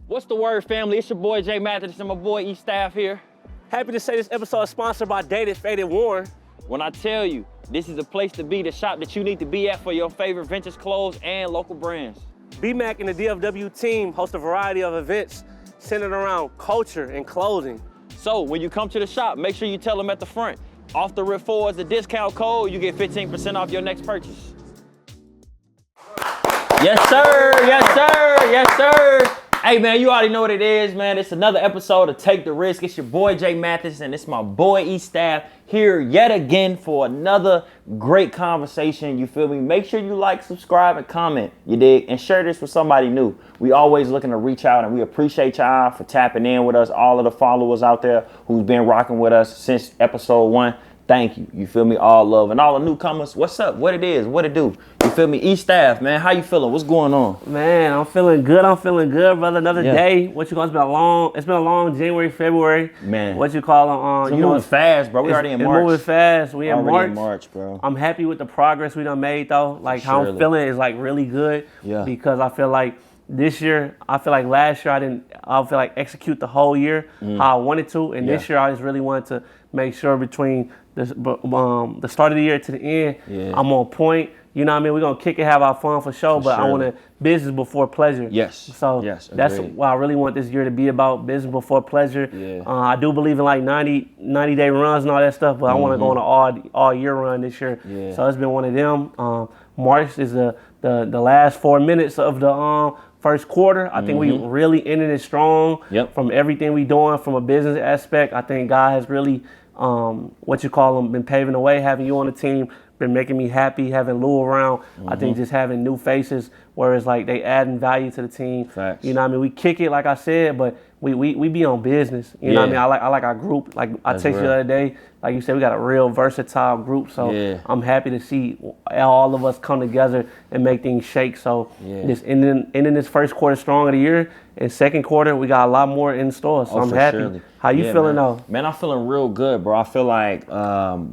What's the word, family? It's your boy Jay Mathis and my boy E Staff here. Happy to say this episode is sponsored by Dated Faded Warren. When I tell you, this is a place to be, the shop that you need to be at for your favorite vintage clothes and local brands. BMAC and the DFW team host a variety of events centered around culture and clothing. So when you come to the shop, make sure you tell them at the front, Off the Rip 4 is the discount code, you get 15% off your next purchase. Yes, sir, yes, sir, yes, sir. Hey, man, you already know what it is, man. It's another episode of Take the Risk. It's your boy, Jay Mathis, and it's my boy, E Staff, here yet again for another great conversation. You feel me? Make sure you like, subscribe, and comment, you dig? And share this with somebody new. We always looking to reach out, and we appreciate y'all for tapping in with us, all of the followers out there who's been rocking with us since episode 1. Thank you. You feel me? All love. And all the newcomers, what's up? What it is? What it do? You feel me? E-Staff, man. How you feeling? What's going on? Man, I'm feeling good, brother. Another day. What you call? It's been a long January, February. Man. What you call you moving fast, bro. We already in March. It's moving fast. We in March, bro. I'm happy with the progress we done made though. Like how I'm feeling is like really good. Yeah. Because I feel like this year, I feel like last year I feel like execute the whole year how I wanted to. And this year I just really wanted to make sure between the start of the year to the end, I'm on point. You know what I mean? We're going to kick it, have our fun for sure, but I want to business before pleasure. Yes. So that's what I really want this year to be about, business before pleasure. Yeah. I do believe in like 90-day runs and all that stuff, but I want to go on an all year run this year. Yeah. So it's been one of them. March is the last 4 minutes of the first quarter. I think we really ended it strong. Yep. From everything we doing from a business aspect. I think God has really been paving the way, having you on the team, been making me happy, having Lou around. I think just having new faces where it's like they adding value to the team. Facts. You know what I mean? We kick it, like I said, but we be on business. You know what I mean? I like our group. Like I texted you the other day, like you said, we got a real versatile group. So I'm happy to see all of us come together and make things shake. So this ending this first quarter strong of the year, and second quarter we got a lot more in store. So I'm happy. Surely. How you feeling though? Man, I'm feeling real good, bro. I feel like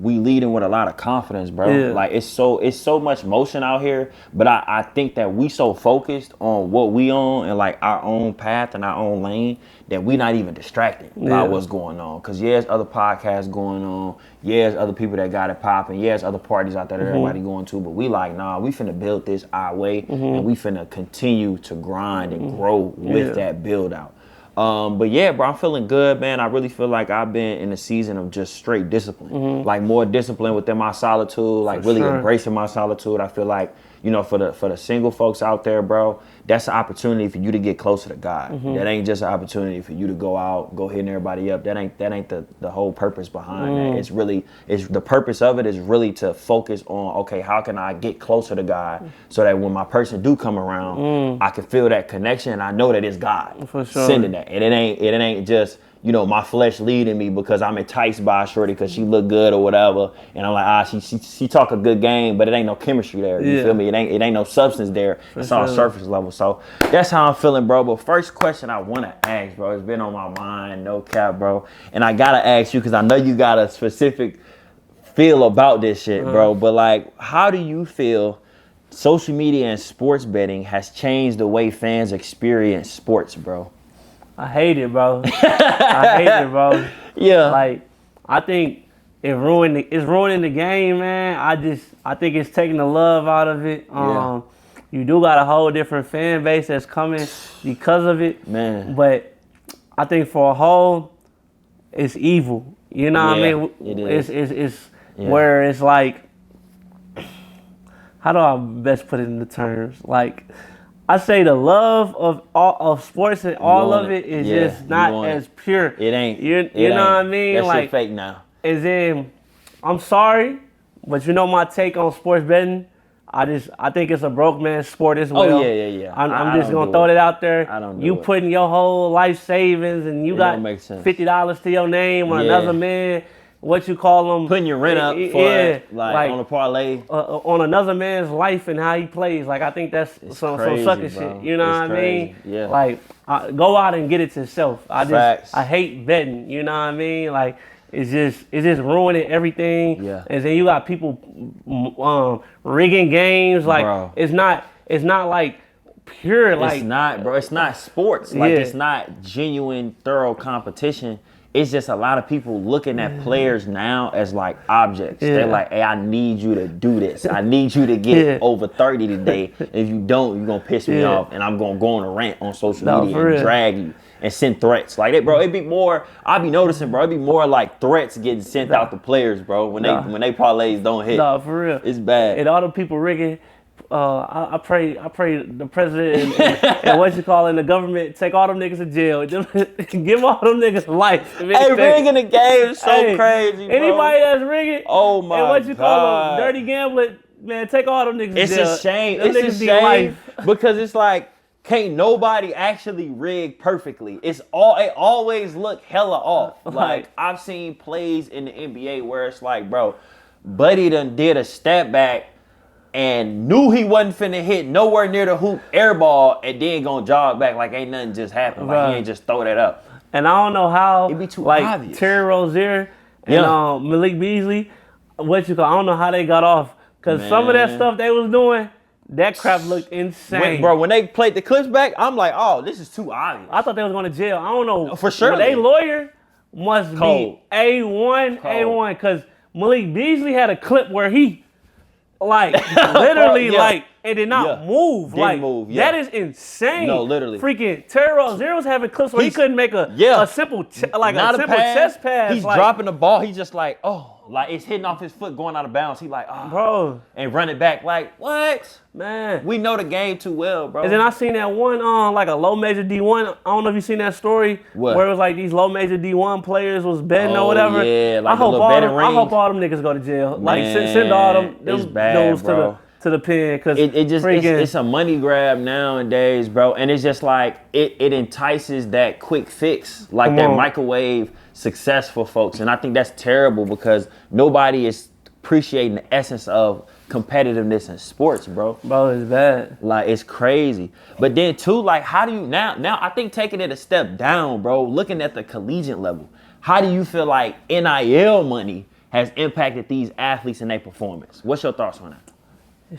we leading with a lot of confidence, bro. Yeah. Like it's so much motion out here, but I think that we so focused on what we on and like our own path and our own lane that we not even distracted by what's going on. Cause there's other podcasts going on, there's other people that got it popping, there's other parties out there that everybody going to, but we like, nah, we finna build this our way and we finna continue to grind and grow with that build out. But yeah, bro, I'm feeling good, man. I really feel like I've been in a season of just straight discipline, like more discipline within my solitude, like really embracing my solitude. I feel like, you know, for the single folks out there, bro, that's an opportunity for you to get closer to God. That ain't just an opportunity for you to go out, go hitting everybody up. That ain't the whole purpose behind that. It's the purpose of it is really to focus on, okay, how can I get closer to God so that when my person do come around, I can feel that connection and I know that it's God sending that. And it ain't just, you know, my flesh leading me because I'm enticed by a shorty because she look good or whatever, and I'm like, she talk a good game, but it ain't no chemistry there. You feel me? It ain't no substance there. It's all surface level. So that's how I'm feeling, bro. But first question I want to ask, bro, it's been on my mind, no cap, bro, and I gotta ask you because I know you got a specific feel about this shit, bro. But like, how do you feel social media and sports betting has changed the way fans experience sports, bro? I hate it, bro. I hate it, bro. Yeah. Like, I think it's ruining the game, man. I think it's taking the love out of it. You do got a whole different fan base that's coming because of it. Man. But I think for a whole, it's evil. You know what I mean? It is. It's where it's like, how do I best put it into terms? Like, I say the love of sports and all of it is just not as pure. It ain't. You know what I mean? That like shit fake now. As in, I'm sorry, but you know my take on sports betting. I think it's a broke man's sport as well. Oh yeah. I'm just gonna throw it out there. I don't do you it. Putting your whole life savings and you got $50 to your name on another man. What you call them? Putting your rent up for like on a parlay. On another man's life and how he plays. Like, I think that's some sucker shit. You know what I mean? Yeah. Like, go out and get it yourself. I hate betting. You know what I mean? Like, it's just ruining everything. Yeah. And then you got people rigging games. Like, it's not like pure. Like it's not, bro. It's not sports. Like it's not genuine, thorough competition. It's just a lot of people looking at players now as like objects. They're like, hey, I need you to do this. I need you to get over 30 today. If you don't, you're going to piss me off. And I'm going to go on a rant on social media and drag you and send threats. Like that, bro. It'd be more, I'll be noticing, bro. It'd be more like threats getting sent out to players, bro. When they parlays don't hit. No, for real. It's bad. And all the people rigging. I pray the president and what you call in the government take all them niggas to jail. Give all them niggas life. Hey, rigging the game is so crazy, bro. Anybody that's rigging, oh my and what you God. call them, dirty gambling, man, take all them niggas to jail. It's a shame. Them It's a shame because it's like, can't nobody actually rig perfectly. It always look hella off. Like I've seen plays in the NBA where it's like, bro, Buddy done did a step back and knew he wasn't finna hit nowhere near the hoop, air ball, and then gonna jog back like ain't nothing just happened. Like he ain't just throw that up. And I don't know how, it be too like obvious. Terry Rozier and Malik Beasley, I don't know how they got off. Because some of that stuff they was doing, that crap looked insane. When they played the clips back, I'm like, oh, this is too obvious. I thought they was going to jail. I don't know. For sure. They lawyer must be A1, because Malik Beasley had a clip where he, like, literally, like, it did not move. Didn't move. That is insane. No, literally. Freaking Terry Rozier was having clips where he couldn't make a simple chest pass. He's dropping the ball. He's just like, like it's hitting off his foot, going out of bounds. He like, bro, and run it back. Like, what? Man, we know the game too well, bro. And then I seen that one like a low major D1. I don't know if you seen that story where it was like these low major D1 players was betting or whatever. Yeah, like I hope all them niggas go to jail. Man, like send all them it's bad, bro. to the pen, because it's a money grab nowadays, bro. And it's just like it entices that quick fix, like that microwave success for folks. And I think that's terrible because nobody is appreciating the essence of competitiveness in sports, bro. Bro, it's bad. Like, it's crazy. But then too, like, how do you now I think taking it a step down, bro, looking at the collegiate level, how do you feel like NIL money has impacted these athletes and their performance? What's your thoughts on that?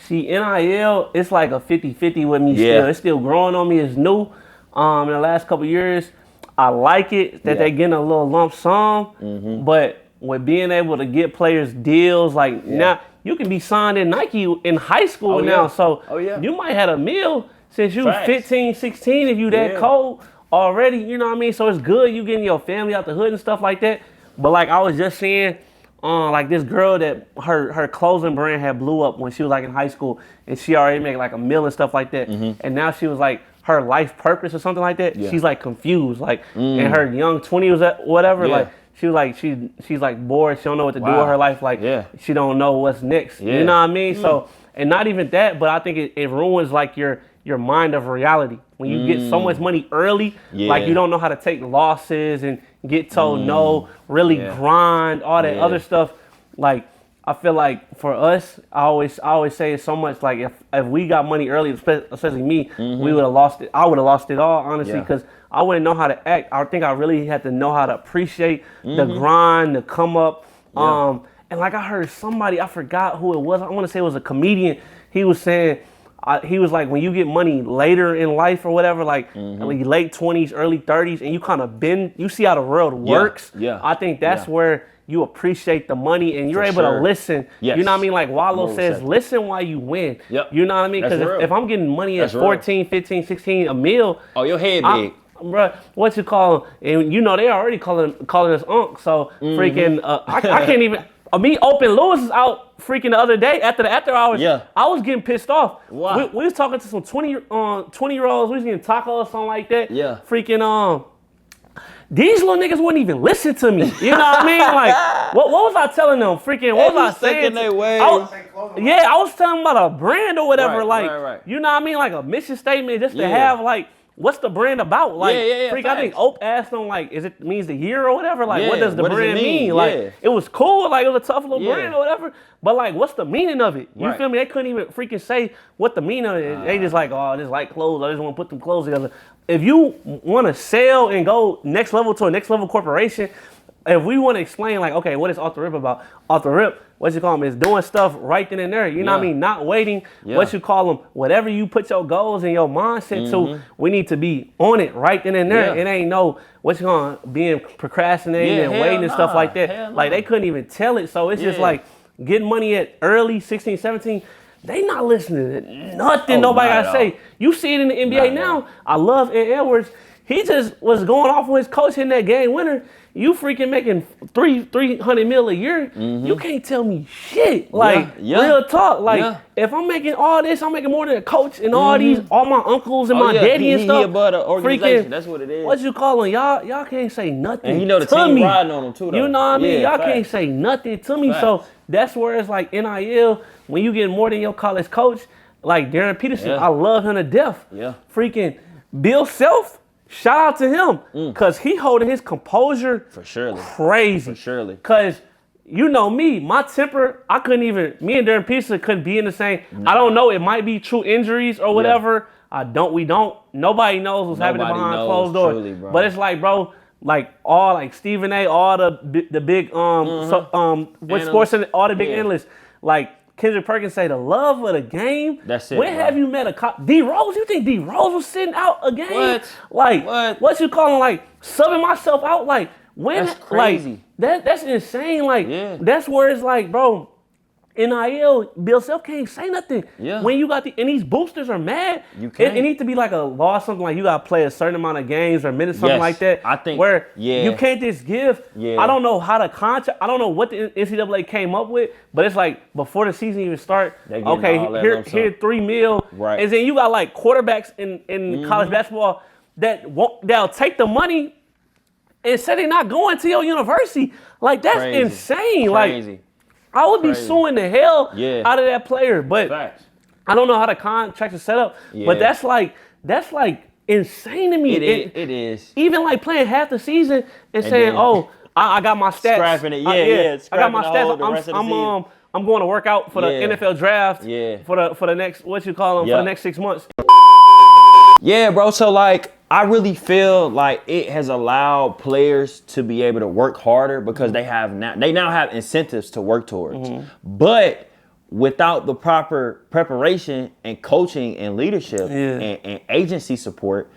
See, NIL, it's like a 50-50 with me still. It's still growing on me. It's new. In the last couple of years, I like it that they're getting a little lump sum, but with being able to get players deals, like now you can be signed in Nike in high school now. So you might have a meal since you 15, 16 if you that cold already, you know what I mean? So it's good you getting your family out the hood and stuff like that. But like I was just saying, like this girl that her clothing brand had blew up when she was like in high school, and she already made like a meal and stuff like that. And now she was like her life purpose or something like that. She's like confused, like in her young 20s or whatever. Like she was like she's like bored. She don't know what to do with her life. Like she don't know what's next. You know what I mean? So, and not even that, but I think it ruins like your mind of reality when you get so much money early. Like you don't know how to take losses and get told no, really grind, all that other stuff. Like I feel like for us, I always say it's so much like if we got money early, especially me, we would have lost it. I would have lost it all, honestly, because I wouldn't know how to act. I think I really had to know how to appreciate the grind, the come up. And like I heard somebody, I forgot who it was. I want to say it was a comedian. He was saying, he was like, when you get money later in life or whatever, like late 20s, early 30s, and you kind of you see how the world works. I think that's where you appreciate the money and you're able to listen. You know what I mean? Like Wallow says, listen while you win. You know what I mean? Because if I'm getting money at 14, 15, 16 a meal. Oh, your head big. Bruh, what you call, and you know they already calling us unk. So freaking, I can't even. Me, Open Lewis is out freaking the other day after the after hours. I was getting pissed off. We was talking to some 20-year-olds. We was getting tacos or something like that. Freaking these little niggas wouldn't even listen to me. You know what I mean? Like, what was I telling them? Freaking, what was I saying? Their ways. I was telling them about a brand or whatever. You know what I mean? Like a mission statement just to have like. What's the brand about? Like, freak, I think Ope asked them, like, means the year or whatever? Like, what does the brand mean? Like, it was cool. Like, it was a tough little brand or whatever. But, like, what's the meaning of it? You feel me? They couldn't even freaking say what the meaning of it is. They just like, oh, I just like clothes. I just want to put them clothes together. If you want to sell and go next level to a next level corporation, if we want to explain, like, okay, what is off the rip about? Off the rip, what you call them is doing stuff right then and there. You know what I mean? Not waiting. What you call them? Whatever you put your goals and your mindset to, we need to be on it right then and there. It ain't no what you call being procrastinating and waiting and stuff like that. Like they couldn't even tell it. So it's just like getting money at early 16, 17. They not listening to nothing nobody gotta say. You see it in the NBA now. I love Ed Edwards. He just was going off with his coach in that game winner. You freaking making $300 million a year. You can't tell me shit. Like real talk. Like if I'm making all this, I'm making more than a coach and all these, all my uncles and my daddy and stuff. He above the organization. That's what it is. What you calling y'all can't say nothing. And you know the team riding on him too. Though. You know what I mean? Y'all can't say nothing to me. So that's where it's like NIL. When you get more than your college coach, like Darren Peterson, I love him to death. Freaking Bill Self. Shout out to him, because he holding his composure crazy. Because you know me, my temper, me and Darren Peterson couldn't be in the same. I don't know, it might be true injuries or whatever. Nobody knows what's happening behind closed doors. Truly, but it's like, bro, like all like Stephen A, all the big sports and all the big analysts, like Kendrick Perkins say the love of the game. That's it. When have you met D Rose? You think D Rose was sitting out a game? What? Like what you calling like subbing myself out? Like when? That's crazy. Like that's insane. Like that's where it's like, bro. NIL, Bill Self can't say nothing. When you got and these boosters are mad. You can't. It needs to be like a law, something like you got to play a certain amount of games or minutes, something like that. I think where you can't just give. I don't know how to contract. I don't know what the NCAA came up with, but it's like before the season even start. Okay, here $3 million, and then you got like quarterbacks in college basketball that'll take the money and say they're not going to your university. Like that's insane. Like. I would be suing the hell out of that player, but I don't know how the contract is set up. But that's like insane to me. It is. Even like playing half the season and saying, "Oh, I got my stats." Scrapping it, I got my stats. I'm going to work out for the NFL draft. For the next for the next 6 months. Yeah, bro. So like, I really feel like it has allowed players to be able to work harder because they now have incentives to work towards. But without the proper preparation and coaching and leadership and agency support,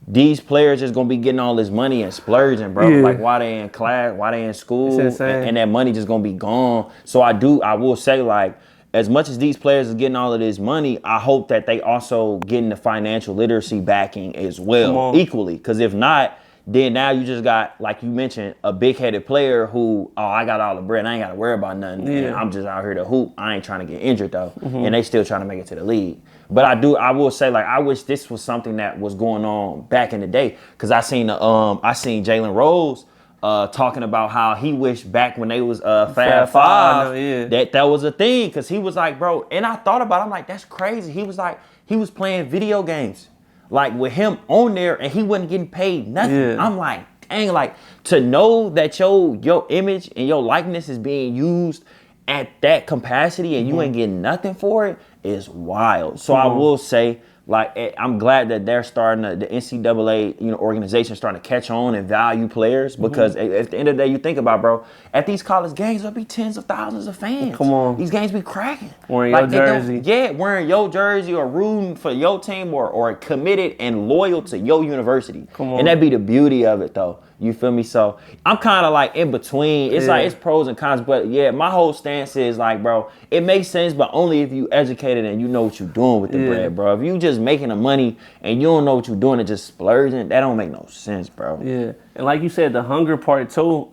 these players is gonna be getting all this money and splurging, bro. Like while they in class, while they in school, and that money just gonna be gone. So I will say, like, as much as these players are getting all of this money, I hope that they also getting the financial literacy backing as well, equally. Because if not, then now you just got, like you mentioned, a big-headed player who, I got all the bread, I ain't got to worry about nothing. And I'm just out here to hoop. I ain't trying to get injured, though. And they still trying to make it to the league. But I will say, like, I wish this was something that was going on back in the day. Because I seen Jalen Rose talking about how he wished back when they was Fab Five that was a thing, because he was like, bro, and I thought about it, I'm like, that's crazy. He was like, he was playing video games like with him on there and he wasn't getting paid nothing. I'm like, dang, like to know that your image and your likeness is being used at that capacity and you ain't getting nothing for it is wild. So I will say, like, I'm glad that they're starting the NCAA, organization starting to catch on and value players, because at the end of the day, you think about, bro, at these college games, there'll be tens of thousands of fans. Come on. These games be cracking. Wearing your jersey. Wearing your jersey or rooting for your team or committed and loyal to your university. Come on. And that'd be the beauty of it, though. You feel me? So I'm kind of like in between. It's like it's pros and cons, but my whole stance is like, bro, it makes sense, but only if you educated and you know what you're doing with the bread, bro. If you just making the money and you don't know what you're doing and just splurging, that don't make no sense, bro. Yeah, and like you said, the hunger part too.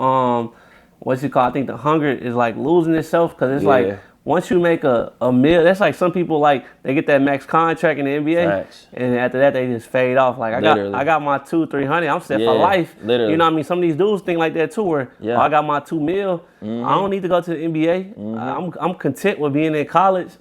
What's it called? I think the hunger is like losing itself, because it's like once you make a meal, that's like some people, like they get that max contract in the NBA, and after that they just fade off. Like I got my $200-300, I'm set for life. Literally. You know what I mean? Some of these dudes think like that too, where I got my $2 million, I don't need to go to the NBA. I'm content with being in college.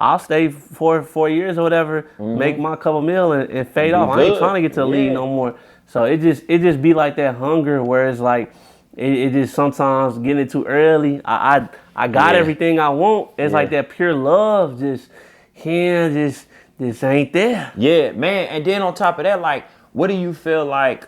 I'll stay for 4 years or whatever, make my couple mil and fade off. I ain't trying to get to the league no more. So it just be like that hunger where it's like it just sometimes getting it too early. I got everything I want. It's like that pure love just ain't there. Yeah, man. And then on top of that, like, what do you feel like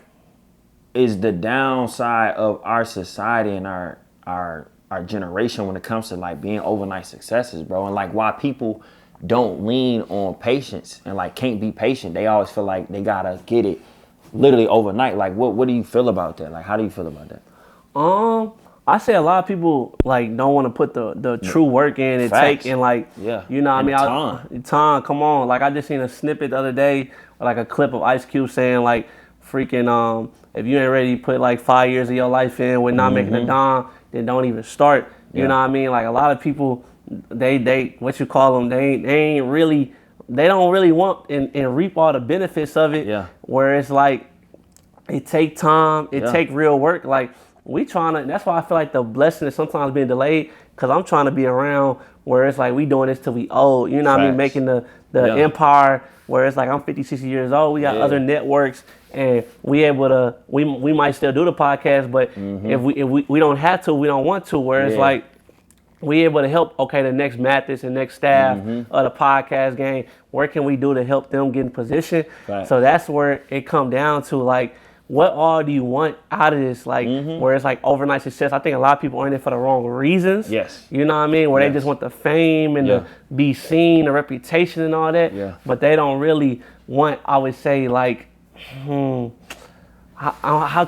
is the downside of our society and our generation when it comes to like being overnight successes, bro, and like why people don't lean on patience and like can't be patient. They always feel like they gotta get it literally overnight. Like what do you feel about that? Like how do you feel about that? I say a lot of people like don't want to put the true work in and Facts. take and like you know what I mean time. Come on, like I just seen a snippet the other day, like a clip of Ice Cube saying like freaking if you ain't ready to put like 5 years of your life in with not making a dime, then don't even start. You know what I mean? Like a lot of people, they what you call them, they ain't really, they don't really want and reap all the benefits of it. Yeah. Where it's like it take time, it take real work. Like we trying to. That's why I feel like the blessing is sometimes being delayed, because I'm trying to be around where it's like we doing this till we old. You know what I mean? Making the empire where it's like I'm 50, 60 years old. We got other networks. And we able to, we might still do the podcast, but if we don't have to, we don't want to. Where it's like we able to help. Okay, the next Mathis and next staff of the podcast game. Where can we do to help them get in position? Right. So that's where it come down to like, what all do you want out of this? Like where it's like overnight success. I think a lot of people are in it for the wrong reasons. Yes. You know what I mean? Where they just want the fame and the be seen, the reputation and all that. Yeah. But they don't really want. I would say like. How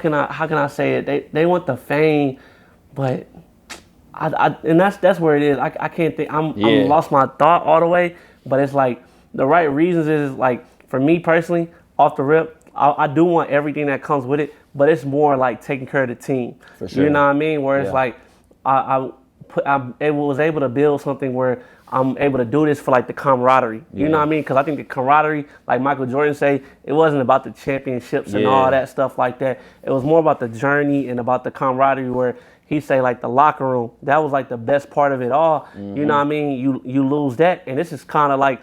can I say it? They want the fame, but and that's where it is. I can't think. I'm lost my thought all the way. But it's like the right reasons is like for me personally, off the rip, I do want everything that comes with it. But it's more like taking care of the team. For sure. You know what I mean? Where it's like I was able to build something where I'm able to do this for like the camaraderie. You know what I mean? Because I think the camaraderie, like Michael Jordan say, it wasn't about the championships and all that stuff like that. It was more about the journey and about the camaraderie where he say like the locker room, that was like the best part of it all. You know what I mean? You lose that. And this is kind of like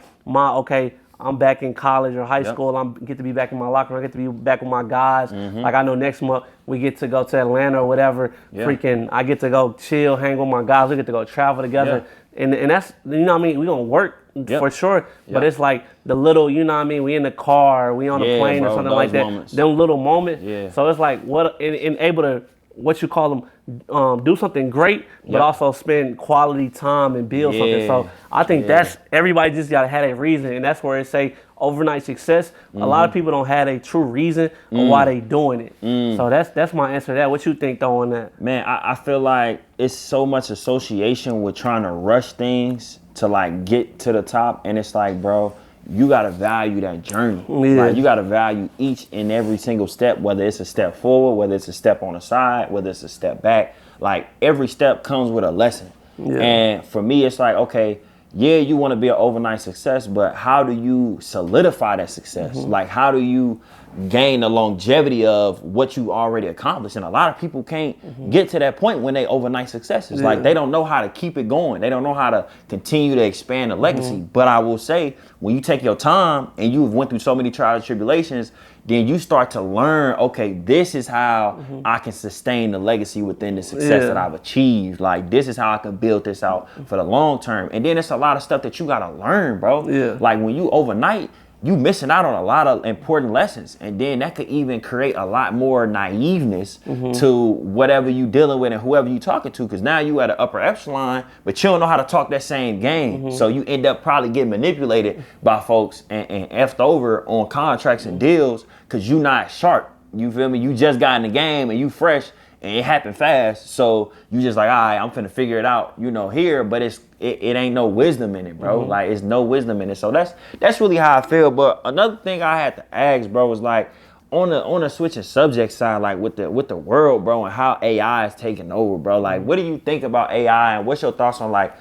I'm back in college or high school. I get to be back in my locker room. I get to be back with my guys. Like I know next month we get to go to Atlanta or whatever. Freaking, I get to go chill, hang with my guys. We get to go travel together. And that's, you know what I mean? We gonna work for sure. But it's like the little, you know what I mean? We in the car, we on a plane or something like that. Moments. Them little moments. So it's like and able to, what you call them, do something great, but also spend quality time and build something. So I think that's, everybody just gotta have a reason, and that's where it say overnight success. A lot of people don't have a true reason of why they doing it. So that's my answer to that. What you think though on that? Man, I feel like it's so much association with trying to rush things to like get to the top, and it's like, bro, you gotta value that journey. Like you gotta value each and every single step, whether it's a step forward, whether it's a step on the side, whether it's a step back. Like every step comes with a lesson. And for me, it's like, okay, you want to be an overnight success, but how do you solidify that success? Like how do you gain the longevity of what you already accomplished? And a lot of people can't get to that point when they overnight successes. Like they don't know how to keep it going. They don't know how to continue to expand the legacy. But I will say, when you take your time and you've went through so many trials and tribulations, then you start to learn, okay, this is how I can sustain the legacy within the success that I've achieved. Like, this is how I can build this out for the long term. And then it's a lot of stuff that you got to learn, bro. Like, when you overnight, you missing out on a lot of important lessons. And then that could even create a lot more naiveness to whatever you dealing with and whoever you talking to. Because now you at an upper echelon, but you don't know how to talk that same game. So you end up probably getting manipulated by folks and effed over on contracts and deals because you not sharp. You feel me? You just got in the game and you fresh and it happened fast. So you just like, all right, I'm finna figure it out, you know, here, but it ain't no wisdom in it, bro. Like, it's no wisdom in it. So that's really how I feel. But another thing I had to ask, bro, was like on the switching subject side, like with the world, bro, and how AI is taking over, bro. Like, what do you think about AI, and what's your thoughts on like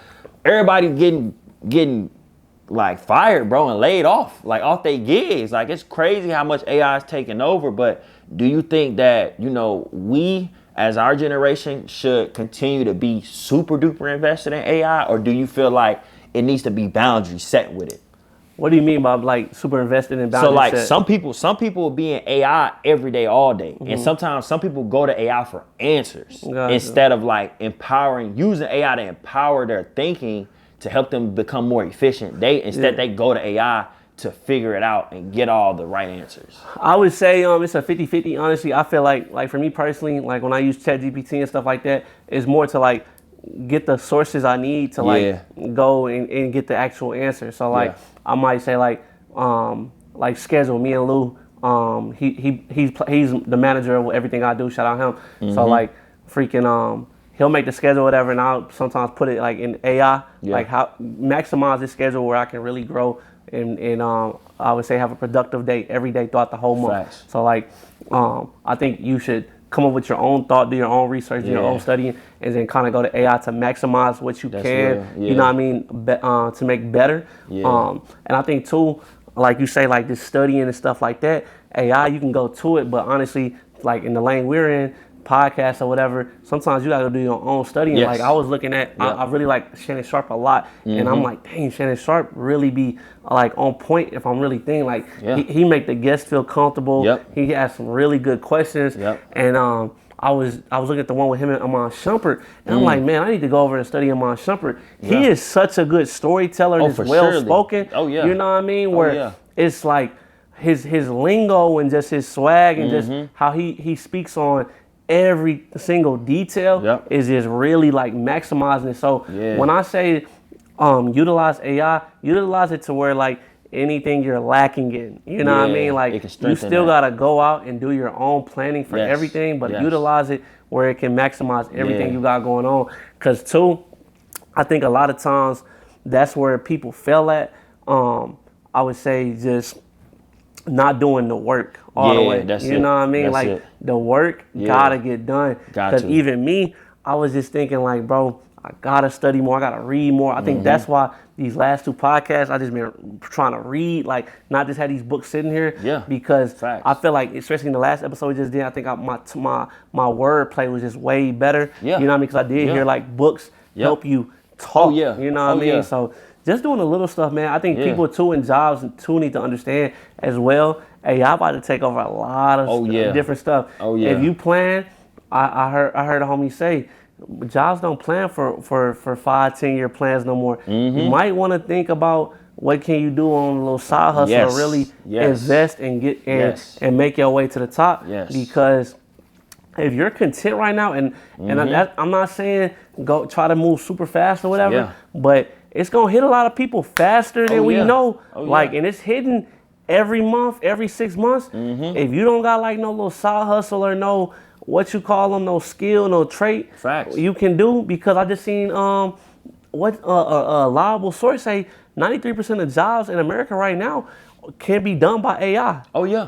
everybody getting like fired, bro, and laid off, like off their gigs? Like, it's crazy how much AI is taking over. But do you think that, you know, we as our generation should continue to be super duper invested in AI, or do you feel like it needs to be boundaries set with it? What do you mean by like super invested in boundaries? So like set? some people will be in AI every day, all day. And sometimes some people go to AI for answers instead of like using AI to empower their thinking to help them become more efficient. They go to AI to figure it out and get all the right answers? I would say it's a 50-50. Honestly, I feel like for me personally, like when I use ChatGPT and stuff like that, it's more to like get the sources I need to like go and get the actual answer. So like I might say like schedule me and Lou. He's the manager of everything I do. Shout out him. So like freaking he'll make the schedule, whatever, and I'll sometimes put it like in AI, like how maximize this schedule where I can really grow and I would say have a productive day every day throughout the whole month. Facts. So like I think you should come up with your own thought, do your own research, do your own studying, and then kind of go to AI to maximize what you can. You know what I mean? To make better. And I think too, like you say, like this studying and stuff like that, AI, you can go to it, but honestly, like in the lane we're in, podcasts or whatever, sometimes you gotta do your own studying. Like I was looking at, I really like Shannon Sharp a lot, and I'm like, dang, Shannon Sharp really be like on point if I'm really thinking. Like he make the guests feel comfortable. He has some really good questions, and I was looking at the one with him and Amon Shumpert, and I'm like, man, I need to go over and study Amon Shumpert. He is such a good storyteller, and well spoken. You know what I mean? Where it's like his lingo and just his swag and just how he speaks on every single detail is just really like maximizing it. So when I say utilize AI, utilize it to where like anything you're lacking in, you know what I mean? Like you still gotta go out and do your own planning for everything, but utilize it where it can maximize everything you got going on. Cause too, I think a lot of times that's where people fail at. I would say just not doing the work all the way. You know what I mean? Like the work gotta get done. Because even me, I was just thinking like, bro, I gotta study more. I gotta read more. I think that's why these last two podcasts, I just been trying to read, like not just have these books sitting here. Because I feel like, especially in the last episode we just did, I think my wordplay was just way better. You know what I mean? Because I did hear like books help you talk. You know what I mean? So just doing the little stuff, man. I think people too in jobs too need to understand as well. Hey, I'm about to take over a lot of different stuff. If you plan, I heard a homie say, jobs don't plan for 5-10 year plans no more. You might want to think about what can you do on a little side hustle or really invest and get and make your way to the top. Because if you're content right now, and I'm not saying go try to move super fast or whatever, but it's gonna hit a lot of people faster than we know. And it's hitting every month, every 6 months. If you don't got like no little side hustle or no no skill, no trait you can do, because I just seen a reliable source say 93% of jobs in America right now can be done by AI.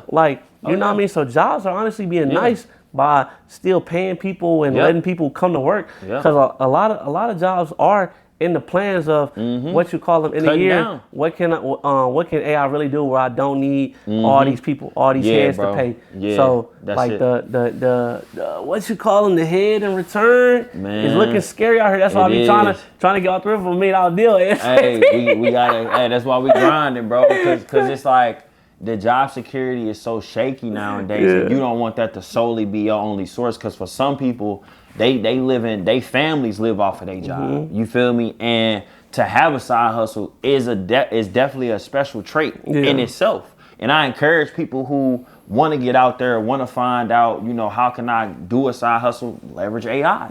Like you know what I mean? So jobs are honestly being nice by still paying people and letting people come to work, because a lot of jobs are in the plans of what you call them in a year. Down. What can AI really do where I don't need all these people, all these heads to pay? So like the what you call them, the head in return is looking scary out here. That's why I be trying to get off the river for $1 million deal. Hey, we gotta. Hey, that's why we grinding, bro. Because it's like the job security is so shaky nowadays, and you don't want that to solely be your only source. Because for some people, they families live off of their job. You feel me? And to have a side hustle is definitely a special trait in itself. And I encourage people who want to get out there, want to find out, how can I do a side hustle? Leverage AI.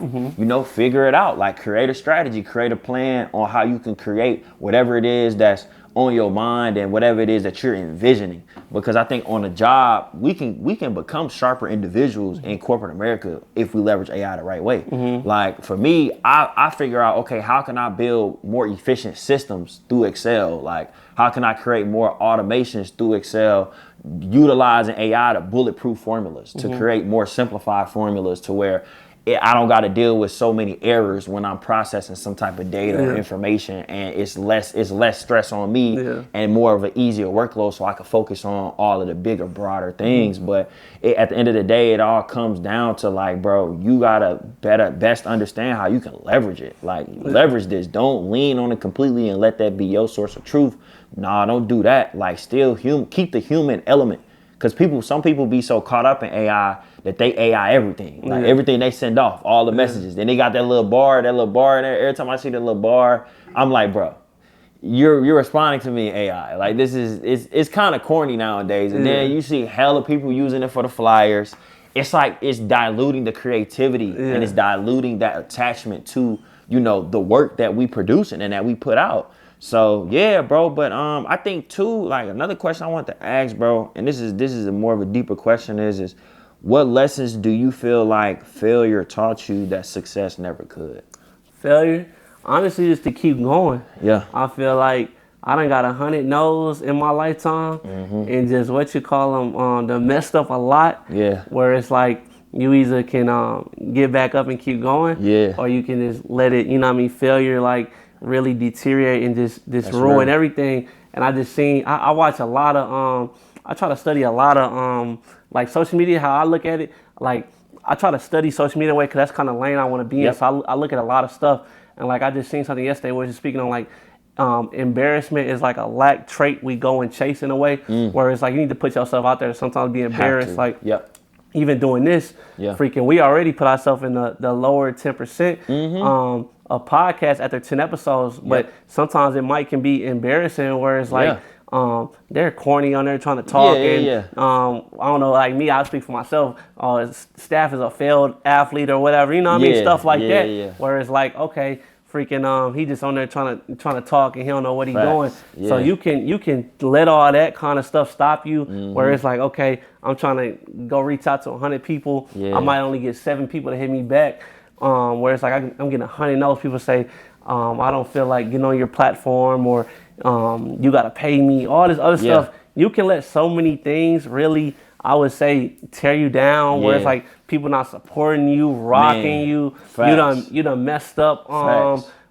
Figure it out. Like create a strategy, create a plan on how you can create whatever it is that's on your mind and whatever it is that you're envisioning. Because I think on a job, we can become sharper individuals in corporate America if we leverage AI the right way. Like for me, I figure out, okay, how can I build more efficient systems through Excel? Like how can I create more automations through Excel, utilizing AI to bulletproof formulas, to create more simplified formulas to where I don't got to deal with so many errors when I'm processing some type of data or information, and it's less stress on me and more of an easier workload, so I can focus on all of the bigger, broader things. But at the end of the day, it all comes down to like, bro, you gotta best understand how you can leverage it. Like leverage this. Don't lean on it completely and let that be your source of truth. Nah, don't do that. Like still keep the human element. Because some people be so caught up in AI that they AI everything. Like everything they send off, all the messages. Then they got that little bar in there. Every time I see that little bar, I'm like, bro, you're responding to me in AI. Like this is it's kind of corny nowadays. And then you see hella people using it for the flyers. It's like it's diluting the creativity and it's diluting that attachment to, you know, the work that we producing and that we put out. So yeah, bro. But I think too, like another question I want to ask, bro, and this is a more of a deeper question is what lessons do you feel like failure taught you that success never could? Failure, honestly, just to keep going. Yeah. I feel like I done got 100 no's in my lifetime, and just what you call them, done messed up a lot. Yeah. Where it's like you either can get back up and keep going, or you can just let it. You know what I mean? Failure like really deteriorate and just ruin everything. And I just seen I watch a lot of I try to study a lot of like social media. How I look at it, like I try to study social media way because that's kind of lane I want to be in. So I look at a lot of stuff, and like I just seen something yesterday where it's speaking on like. Embarrassment is like a lack trait we go and chase in a way, where it's like you need to put yourself out there to sometimes be embarrassed. Like, even doing this, freaking, we already put ourselves in the lower 10% of podcasts after 10 episodes, but sometimes it can be embarrassing where it's like, they're corny on there trying to talk. I don't know, like me, I speak for myself. Staff is a failed athlete or whatever, you know what I mean? Stuff like that, where it's like, okay, freaking he just on there trying to talk and he don't know what he's doing. So you can let all that kind of stuff stop you where it's like, okay, I'm trying to go reach out to 100 people. I might only get 7 people to hit me back. Where it's like I'm getting 100 no's. People say I don't feel like getting on your platform, or you gotta pay me, all this other stuff. You can let so many things really, I would say, tear you down, where it's like people not supporting you, rocking you. You done messed up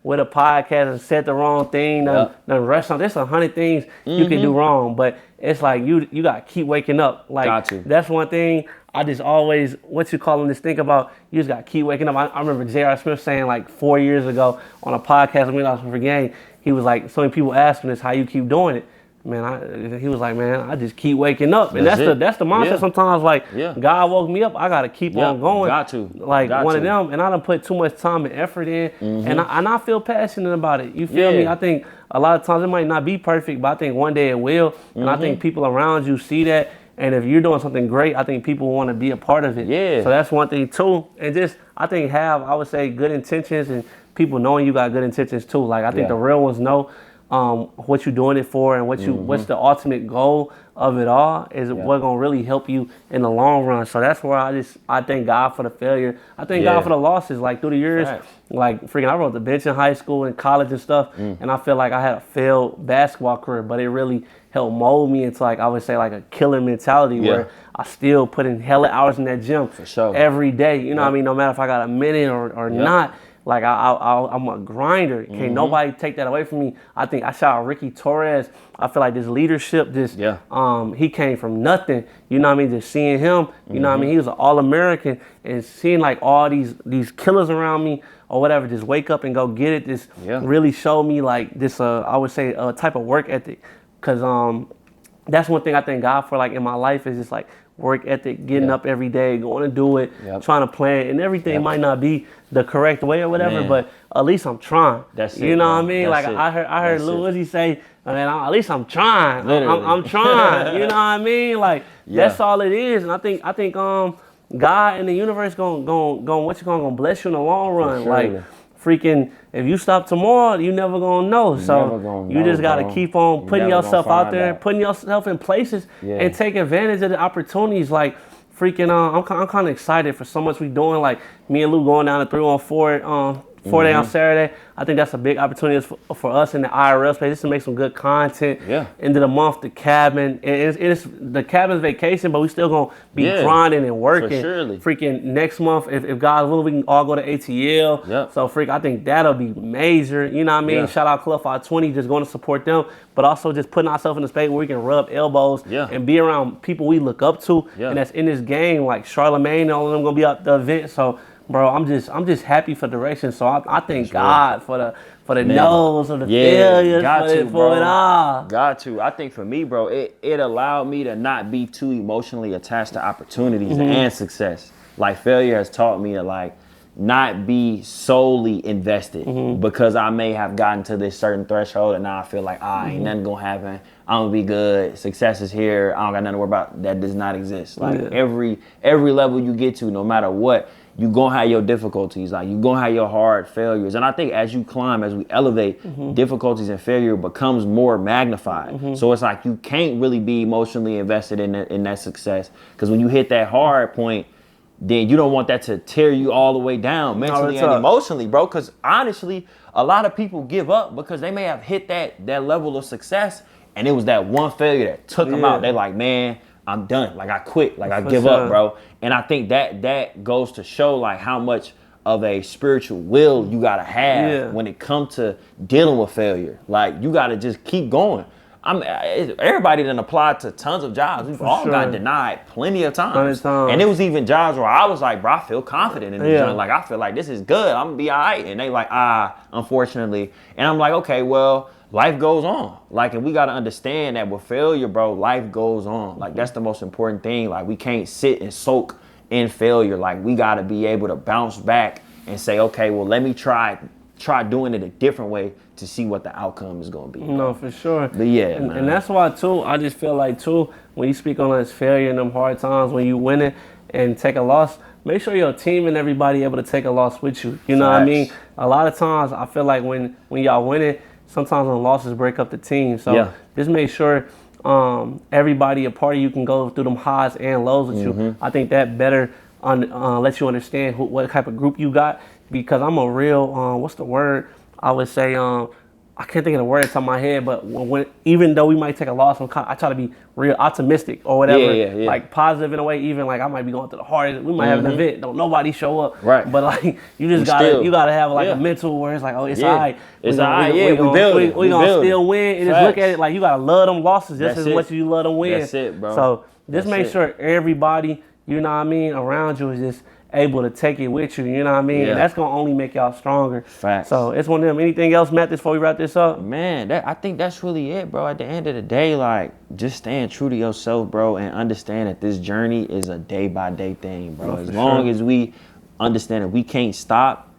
with a podcast and said the wrong thing, done rushed on. There's 100 things you can do wrong, but it's like you gotta keep waking up. Like that's one thing I just always, think about, you just gotta keep waking up. I remember J.R. Smith saying like 4 years ago on a podcast when we lost for game, he was like, so many people asking us how you keep doing it. Man, he was like, man, I just keep waking up. And that's the mindset sometimes, like, God woke me up, I got to keep on going. Like, one of them, and I done put too much time and effort in, and I feel passionate about it. You feel me? I think a lot of times it might not be perfect, but I think one day it will, and I think people around you see that, and if you're doing something great, I think people want to be a part of it. So that's one thing, too. And just, I think I would say, good intentions, and people knowing you got good intentions, too. Like, I think the real ones know what you're doing it for, and what's the ultimate goal of it all is what's gonna really help you in the long run. So that's where I thank God for the failure. I thank God for the losses. Like through the years, like freaking, I wrote the bench in high school and college and stuff, and I feel like I had a failed basketball career, but it really helped mold me into, like, I would say, like a killer mentality where I still put in hella hours in that gym every day. You know what I mean? No matter if I got a minute or not. Like I'm a grinder. Can't nobody take that away from me. I think I shout out Ricky Torres. I feel like this leadership, he came from nothing. You know what I mean? Just seeing him, you know what I mean? He was an All-American, and seeing like all these killers around me or whatever, just wake up and go get it. This really showed me like this. I would say a type of work ethic, because that's one thing I thank God for. Like in my life is just like work ethic, getting up every day, going to do it, trying to plan, and everything might not be the correct way or whatever, but at least I'm trying. You know what I mean? Like I heard Lil Uzi say, man, at least I'm trying. I'm trying. You know what I mean? Like that's all it is. And I think God and the universe gonna bless you in the long run. Like freaking, if you stop tomorrow, you never gonna know. So you just gotta keep on putting yourself out there, putting yourself in places, and take advantage of the opportunities. Like freaking, I'm kind of excited for so much we doing. Like me and Lou going down to 3-on-4 4-day on Saturday. I think that's a big opportunity for us in the IRL space just to make some good content. End of the month, the cabin. It's the cabin's vacation, but we still gonna be grinding and working. Freaking next month, if God's willing, we can all go to ATL. So I think that'll be major. You know what I mean? Shout out Club 520, just going to support them, but also just putting ourselves in a space where we can rub elbows and be around people we look up to, and that's in this game, like Charlamagne and all of them gonna be at the event. So bro, I'm just happy for direction. So I thank God for the no's, or the failures, for it all. Got to. I think for me, bro, it allowed me to not be too emotionally attached to opportunities and success. Like failure has taught me to like not be solely invested because I may have gotten to this certain threshold and now I feel like, ain't nothing gonna happen. I'm gonna be good. Success is here. I don't got nothing to worry about. That does not exist. Like every level you get to, no matter what, you gonna have your difficulties. Like you gonna have your hard failures. And I think as you climb, as we elevate, difficulties and failure becomes more magnified. So it's like you can't really be emotionally invested in that success, because when you hit that hard point, then you don't want that to tear you all the way down mentally and emotionally, bro. Because honestly, a lot of people give up because they may have hit that level of success and it was that one failure that took them out. They're like, man, I'm done. Like I quit. Like I give up, bro. And I think that goes to show like how much of a spiritual will you gotta have when it comes to dealing with failure. Like you gotta just keep going. Everybody done applied to tons of jobs. We've all got denied plenty of times. And it was even jobs where I was like, bro, I feel confident in this joint. Like, I feel like this is good. I'm gonna be all right. And they like, unfortunately. And I'm like, okay, well, life goes on. Like, and we gotta understand that with failure, bro, life goes on. Like, that's the most important thing. Like, we can't sit and soak in failure. Like, we gotta be able to bounce back and say, okay, well, let me try doing it a different way to see what the outcome is going to be. No, for sure. But yeah, man. And that's why, too, I just feel like, too, when you speak on this failure and them hard times, when you win it and take a loss, make sure your team and everybody able to take a loss with you. You know what I mean? A lot of times, I feel like when y'all win it, sometimes when losses break up the team. So just make sure everybody, a part of you, can go through them highs and lows with you. I think that better lets you understand what type of group you got. Because I'm a real, what's the word? I would say, I can't think of the word off my head, but even though we might take a loss, I try to be real optimistic or whatever, like positive in a way. Even like I might be going through the hardest. We might have an event, don't nobody show up, right? But like you just gotta have like a mental where it's like, oh, it's all right. It's all right. We gonna still win. And just look at it like you gotta love them losses just as much as you love them wins. That's it, bro. So just make sure everybody, you know what I mean, around you is just able to take it with you, you know what I mean? And that's going to only make y'all stronger. Facts. So it's one of them. Anything else, Mathis, before we wrap this up? Man, I think that's really it, bro. At the end of the day, like, just staying true to yourself, bro, and understand that this journey is a day-by-day thing, bro. As long as we understand that we can't stop,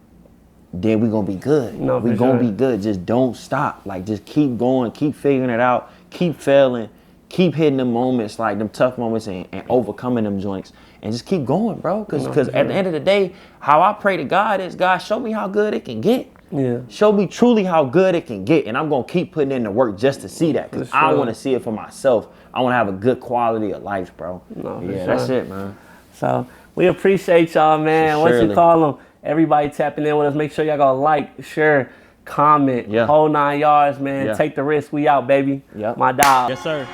then we're going to be good. No, we're going to be good. Just don't stop. Like, just keep going, keep figuring it out, keep failing, keep hitting them moments, like them tough moments and overcoming them joints. And just keep going, bro. Because at the end of the day, how I pray to God is, God, show me how good it can get. Yeah. Show me truly how good it can get. And I'm going to keep putting in the work just to see that. Because I want to see it for myself. I want to have a good quality of life, bro. No, that's it, man. So we appreciate y'all, man. What you call them? Everybody tapping in with us. Make sure y'all go like, share, comment, whole 9 yards, man. Take the risk. We out, baby. Yep. My dog. Yes, sir.